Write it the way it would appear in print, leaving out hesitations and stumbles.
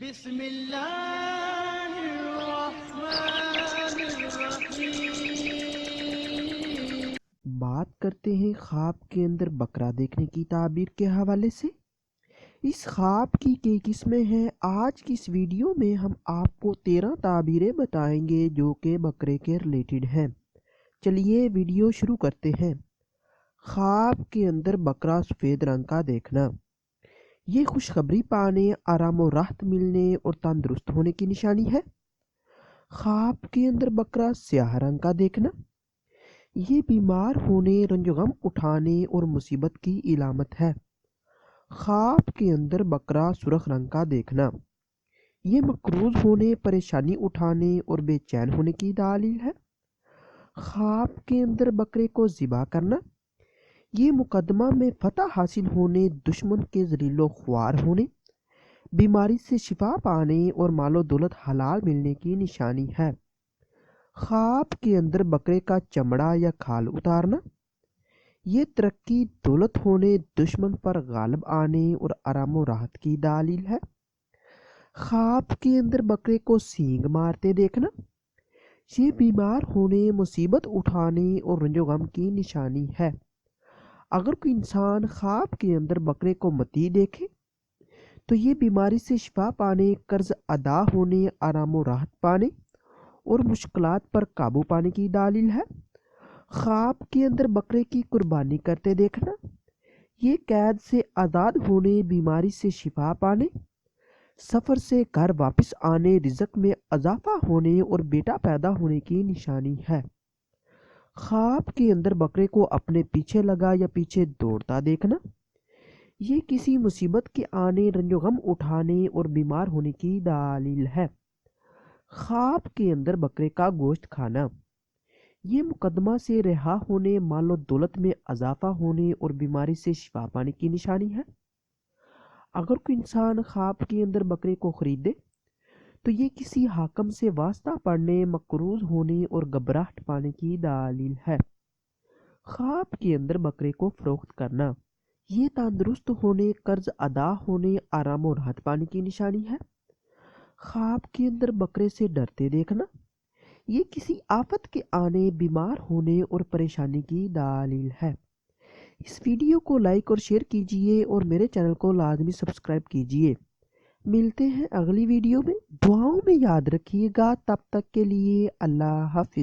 بسم اللہ الرحمن الرحیم۔ بات کرتے ہیں خواب کے اندر بکرا دیکھنے کی تعبیر کے حوالے سے۔ اس خواب کی کئی قسمیں ہیں۔ آج کی اس ویڈیو میں ہم آپ کو 13 تعبیریں بتائیں گے جو کہ بکرے کے ریلیٹڈ ہیں۔ چلیے ویڈیو شروع کرتے ہیں۔ خواب کے اندر بکرا سفید رنگ کا دیکھنا، یہ خوشخبری پانے، آرام و راحت ملنے اور تندرست ہونے کی نشانی ہے۔ خواب کے اندر بکرا سیاہ رنگ کا دیکھنا، یہ بیمار ہونے، رنج و غم اٹھانے اور مصیبت کی علامت ہے۔ خواب کے اندر بکرا سرخ رنگ کا دیکھنا، یہ مقروض ہونے، پریشانی اٹھانے اور بے چین ہونے کی دلیل ہے۔ خواب کے اندر بکرے کو ذبح کرنا، یہ مقدمہ میں فتح حاصل ہونے، دشمن کے ذلیل و خوار ہونے، بیماری سے شفا پانے اور مال و دولت حلال ملنے کی نشانی ہے۔ خواب کے اندر بکرے کا چمڑا یا کھال اتارنا، یہ ترقی، دولت ہونے، دشمن پر غالب آنے اور آرام و راحت کی دلیل ہے۔ خواب کے اندر بکرے کو سینگ مارتے دیکھنا، یہ بیمار ہونے، مصیبت اٹھانے اور رنج و غم کی نشانی ہے۔ اگر کوئی انسان خواب کے اندر بکرے کو متی دیکھے تو یہ بیماری سے شفا پانے، قرض ادا ہونے، آرام و راحت پانے اور مشکلات پر قابو پانے کی دلیل ہے۔ خواب کے اندر بکرے کی قربانی کرتے دیکھنا، یہ قید سے آزاد ہونے، بیماری سے شفا پانے، سفر سے گھر واپس آنے، رزق میں اضافہ ہونے اور بیٹا پیدا ہونے کی نشانی ہے۔ خواب کے اندر بکرے کو اپنے پیچھے لگا یا پیچھے دوڑتا دیکھنا، یہ کسی مصیبت کے آنے، رنج و غم اٹھانے اور بیمار ہونے کی دلیل ہے۔ خواب کے اندر بکرے کا گوشت کھانا، یہ مقدمہ سے رہا ہونے، مال و دولت میں اضافہ ہونے اور بیماری سے شفا پانے کی نشانی ہے۔ اگر کوئی انسان خواب کے اندر بکرے کو خریدے تو یہ کسی حاکم سے واسطہ پڑنے، مقروض ہونے اور گھبراہٹ پانے کی دلیل ہے۔ خواب کے اندر بکرے کو فروخت کرنا، یہ تندرست ہونے، قرض ادا ہونے، آرام و راحت پانے کی نشانی ہے۔ خواب کے اندر بکرے سے ڈرتے دیکھنا، یہ کسی آفت کے آنے، بیمار ہونے اور پریشانی کی دلیل ہے۔ اس ویڈیو کو لائک اور شیئر کیجیے اور میرے چینل کو لازمی سبسکرائب کیجیے۔ ملتے ہیں اگلی ویڈیو میں، دعاؤں میں یاد رکھیے گا۔ تب تک کے لیے اللہ حافظ۔